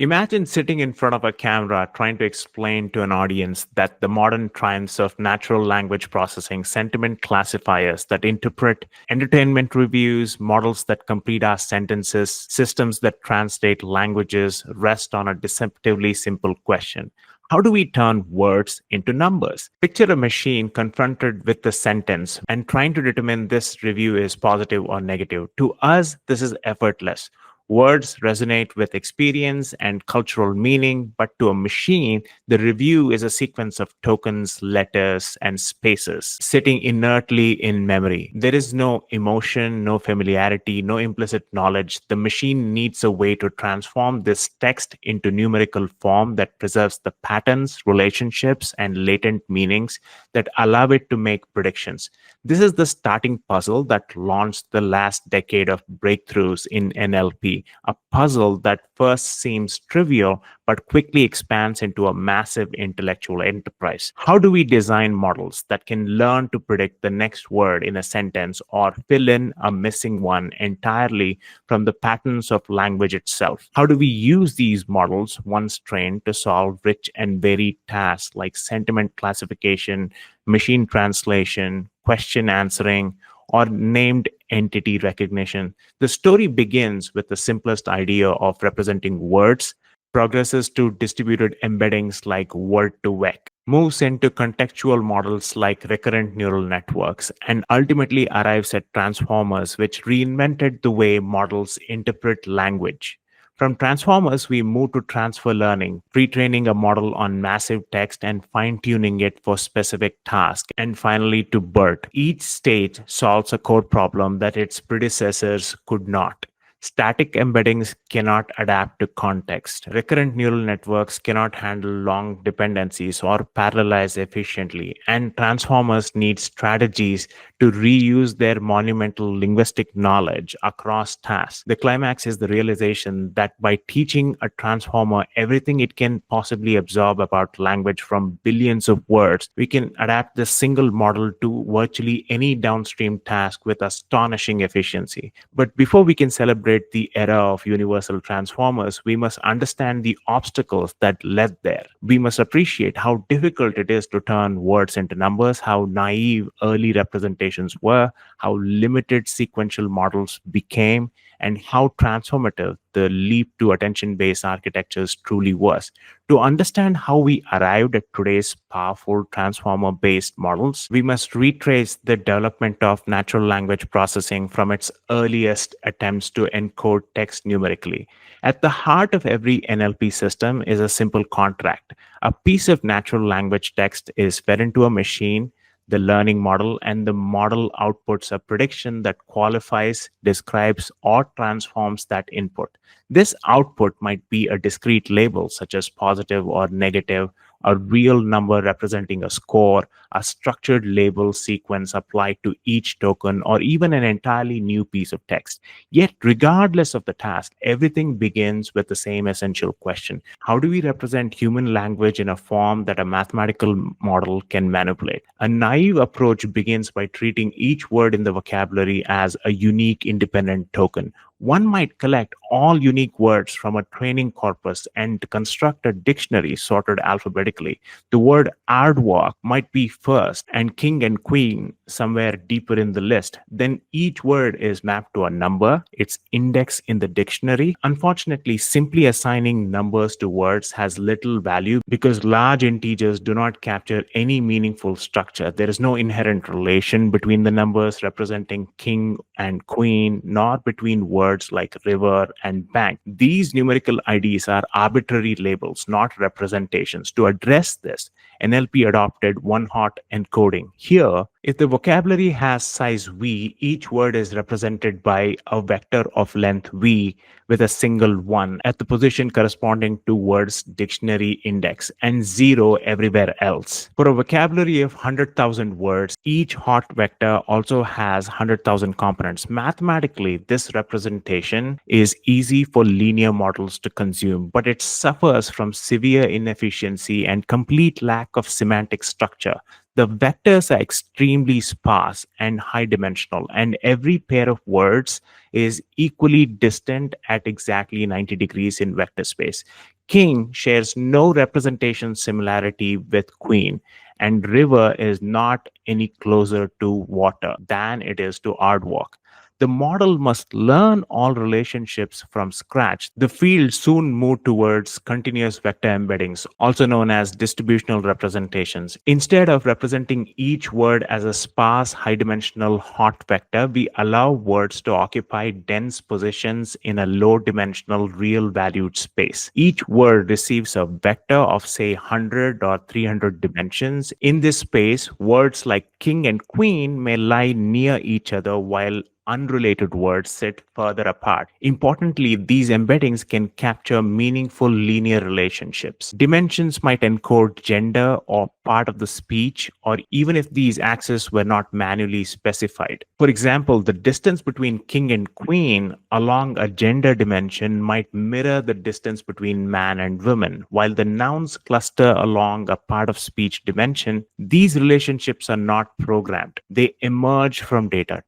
Imagine sitting in front of a camera trying to explain to an audience that the modern triumphs of natural language processing, sentiment classifiers that interpret entertainment reviews, models that complete our sentences, systems that translate languages rest on a deceptively simple question. How do we turn words into numbers? Picture a machine confronted with a sentence and trying to determine this review is positive or negative. To us, this is effortless. Words resonate with experience and cultural meaning, but to a machine, the review is a sequence of tokens, letters, and spaces sitting inertly in memory. There is no emotion, no familiarity, no implicit knowledge. The machine needs a way to transform this text into numerical form that preserves the patterns, relationships, and latent meanings that allow it to make predictions. This is the starting puzzle that launched the last decade of breakthroughs in NLP, a puzzle that first seems trivial but quickly expands into a massive intellectual enterprise. How do we design models that can learn to predict the next word in a sentence or fill in a missing one entirely from the patterns of language itself? How do we use these models, once trained, to solve rich and varied tasks like sentiment classification, machine translation, question answering, or named entity recognition? The story begins with the simplest idea of representing words, progresses to distributed embeddings like word to vec, moves into contextual models like recurrent neural networks, and ultimately arrives at transformers, which reinvented the way models interpret language. From transformers, we move to transfer learning, pre-training a model on massive text and fine-tuning it for specific tasks, and finally to BERT. Each stage solves a core problem that its predecessors could not. Static embeddings cannot adapt to context. Recurrent neural networks cannot handle long dependencies or parallelize efficiently. And transformers need strategies to reuse their monumental linguistic knowledge across tasks. The climax is the realization that by teaching a transformer everything it can possibly absorb about language from billions of words, we can adapt this single model to virtually any downstream task with astonishing efficiency. But before we can celebrate the era of universal transformers, we must understand the obstacles that led there. We must appreciate how difficult it is to turn words into numbers, how naive early representations were, how limited sequential models became, and how transformative the leap to attention based architectures truly was. To understand how we arrived at today's powerful transformer based models, we must retrace the development of natural language processing from its earliest attempts to encode text numerically. At the heart of every NLP system is a simple contract. A piece of natural language text is fed into a machine, the learning model, and the model outputs a prediction that qualifies, describes, or transforms that input. This output might be a discrete label, such as positive or negative, a real number representing a score, a structured label sequence applied to each token, or even an entirely new piece of text. Yet, regardless of the task, everything begins with the same essential question: how do we represent human language in a form that a mathematical model can manipulate? A naive approach begins by treating each word in the vocabulary as a unique independent token. One might collect all unique words from a training corpus and construct a dictionary sorted alphabetically. The word aardvark might be first, and king and queen somewhere deeper in the list. Then each word is mapped to a number, its index in the dictionary. Unfortunately, simply assigning numbers to words has little value because large integers do not capture any meaningful structure. There is no inherent relation between the numbers representing king and queen, nor between words like river and bank. These numerical IDs are arbitrary labels, not representations. To address this, NLP adopted one-hot encoding. Here, if the vocabulary has size v, each word is represented by a vector of length v with a single 1 at the position corresponding to word's dictionary index and 0 everywhere else. For a vocabulary of 100,000 words, each hot vector also has 100,000 components. Mathematically, this representation is easy for linear models to consume, but it suffers from severe inefficiency and complete lack of semantic structure. The vectors are extremely sparse and high dimensional, and every pair of words is equally distant at exactly 90 degrees in vector space. King shares no representation similarity with queen, and river is not any closer to water than it is to aardvark. The model must learn all relationships from scratch. The field soon moved towards continuous vector embeddings, also known as distributional representations. Instead of representing each word as a sparse, high dimensional hot vector, we allow words to occupy dense positions in a low dimensional, real valued space. Each word receives a vector of, say, 100 or 300 dimensions. In this space, words like king and queen may lie near each other while unrelated words sit further apart. Importantly, these embeddings can capture meaningful linear relationships. Dimensions might encode gender or part of the speech, or even if these axes were not manually specified. For example, the distance between king and queen along a gender dimension might mirror the distance between man and woman. While the nouns cluster along a part of speech dimension, these relationships are not programmed. They emerge from data.